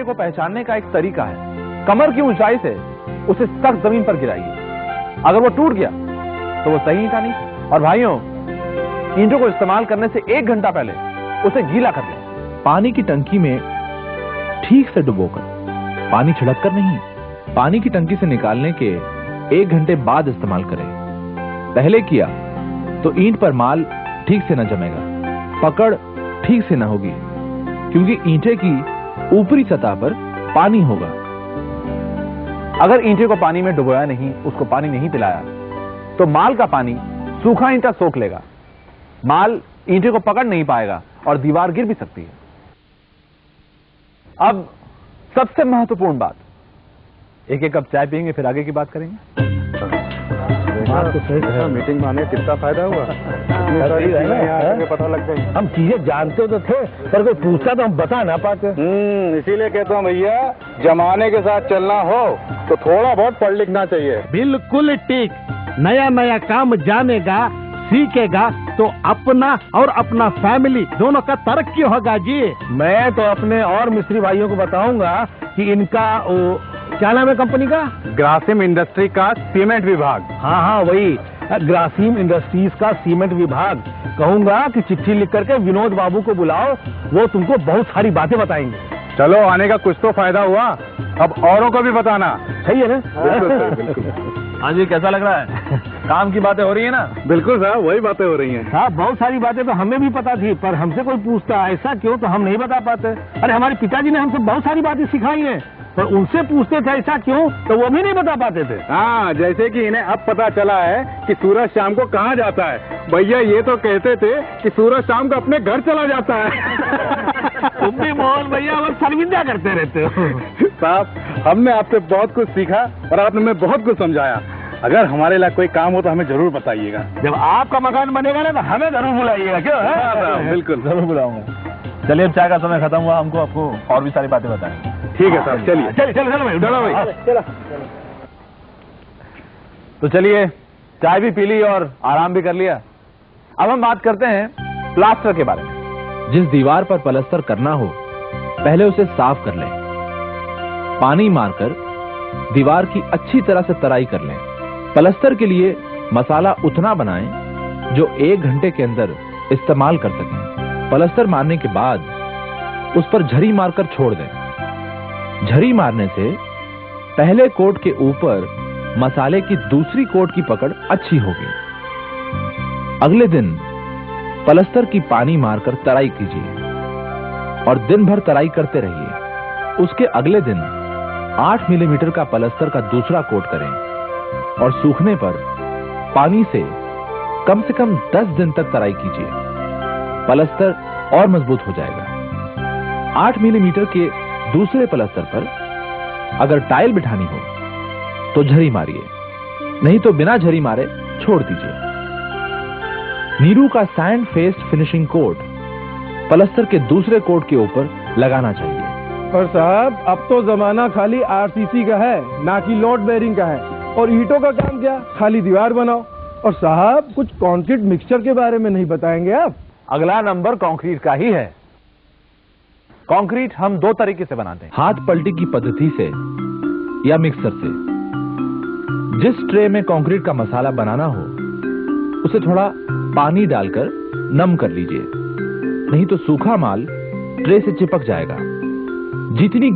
को पहचानने का एक तरीका है। कमर की ऊंचाई से उसे सख्त जमीन पर गिराइए। अगर वो टूट गया तो वो सही ईंटा नहीं। और भाइयों, ईंटों को इस्तेमाल करने से 1 घंटा पहले उसे गीला कर लें। पानी की टंकी में ठीक से डुबोकर, पानी छिड़ककर नहीं, पानी की टंकी से निकालने के 1 घंटे बाद इस्तेमाल करें। पहले किया तो ईंट पर माल ठीक से न जमेगा, पकड़ ठीक से न होगी, क्योंकि ईंटे की ऊपरी सतह पर पानी होगा। अगर ईंटे को पानी में डुबोया नहीं, उसको पानी नहीं पिलाया, तो माल का पानी सूखा ईंटा सोख लेगा। माल ईंटे को पकड़ नहीं पाएगा और दीवार गिर भी सकती है। अब सबसे महत्वपूर्ण बात, एक कप चाय पियेंगे फिर आगे की बात करेंगे। बात तो सही है। मीटिंग में आने कितना फायदा हुआ, पता लग गई। हम चीजें जानते तो थे, पर कोई पूछता तो हम बता ना पाते। इसीलिए कहता हूँ भैया, जमाने के साथ चलना हो तो थोड़ा बहुत पढ़ लिखना चाहिए। बिल्कुल ठीक। नया नया काम जानेगा, सीखेगा तो अपना और अपना फैमिली दोनों का तरक्की होगा जी। मैं तो अपने और मिस्त्री भाइयों को बताऊंगा कि इनका क्या नाम है कंपनी का? ग्रासिम इंडस्ट्री का सीमेंट विभाग। हाँ हाँ वही, ग्रासिम इंडस्ट्रीज का सीमेंट विभाग। कहूंगा कि चिट्ठी लिख करके विनोद बाबू को बुलाओ, वो तुमको बहुत सारी बातें बताएंगे। चलो, आने का कुछ तो फायदा हुआ, अब औरों को भी बताना। सही है ना? बिल्कुल। हाँ जी, कैसा लग रहा है? काम की बातें हो रही है ना? बिल्कुल साहब, वही बातें हो रही हैं। साहब, बहुत सारी बातें तो हमें भी पता थी, पर हमसे कोई पूछता ऐसा क्यों तो हम नहीं बता पाते। अरे हमारे पिताजी ने हमसे बहुत सारी बातें सिखाई हैं, पर उनसे पूछते थे ऐसा क्यों तो वो भी नहीं बता पाते थे। हाँ, जैसे कि इन्हें अब पता चला है कि सूरज शाम को कहाँ जाता है। भैया ये तो कहते थे कि सूरज शाम को अपने घर चला जाता है। तुम भी मोहन भैया वो शर्मिंदा करते रहते हो। साहब, हमने आपसे बहुत कुछ सीखा और आपने हमें बहुत कुछ समझाया। अगर हमारे लिए कोई काम हो तो हमें जरूर बताइएगा। जब आपका मकान बनेगा ना तो हमें जरूर बुलाइएगा। क्यों है? बिल्कुल, जरूर बुलाऊंगा। चलिए, अब चाय का समय खत्म हुआ, हमको आपको और भी सारी बातें बताएंगे। ठीक है साहब, चलिए। चलो भाई, चलो भाई, चलो। तो चलिए, चाय भी पी ली और आराम भी कर लिया। अब हम बात करते हैं प्लास्टर के बारे में। जिस दीवार पर पलस्तर करना हो, पहले उसे साफ कर लें। पानी मारकर दीवार की अच्छी तरह से तराई कर लें। पलस्तर के लिए मसाला उतना बनाएं जो 1 घंटे के अंदर इस्तेमाल कर सकें। पलस्तर मारने के बाद उस पर झरी मारकर छोड़ दें। झरी मारने से पहले कोट के ऊपर मसाले की दूसरी कोट की पकड़ अच्छी होगी। अगले दिन पलस्तर की पानी मारकर तराई कीजिए और दिन भर तराई करते रहिए। उसके अगले दिन 8 मिलीमीटर का पलस्तर का दूसरा कोट करें और सूखने पर पानी से कम 10 दिन तक तराई कीजिए। पलस्तर और मजबूत हो जाएगा। 8 मिलीमीटर के दूसरे पलस्तर पर अगर टाइल बिठानी हो तो झरी मारिए, नहीं तो बिना झरी मारे छोड़ दीजिए। नीरू का सैंड फेस्ड फिनिशिंग कोट पलस्तर के दूसरे कोट के ऊपर लगाना चाहिए। पर साहब, अब तो जमाना खाली आरसीसी का है, ना कि लोड बेरिंग का है। और ईंटों का काम क्या, खाली दीवार बनाओ। और साहब, कुछ कंक्रीट मिक्सचर के बारे में नहीं बताएंगे आप? अगला नंबर कंक्रीट का ही है। कंक्रीट हम 2 तरीके से बनाते हैं। हाथ पलटी की पद्धति से या मिक्सर से। जिस ट्रे में कंक्रीट का मसाला बनाना हो उसे थोड़ा पानी डालकर नम कर लीजिए, नहीं तो सूखा माल ट्रे से चिपक जाएगा। जितनी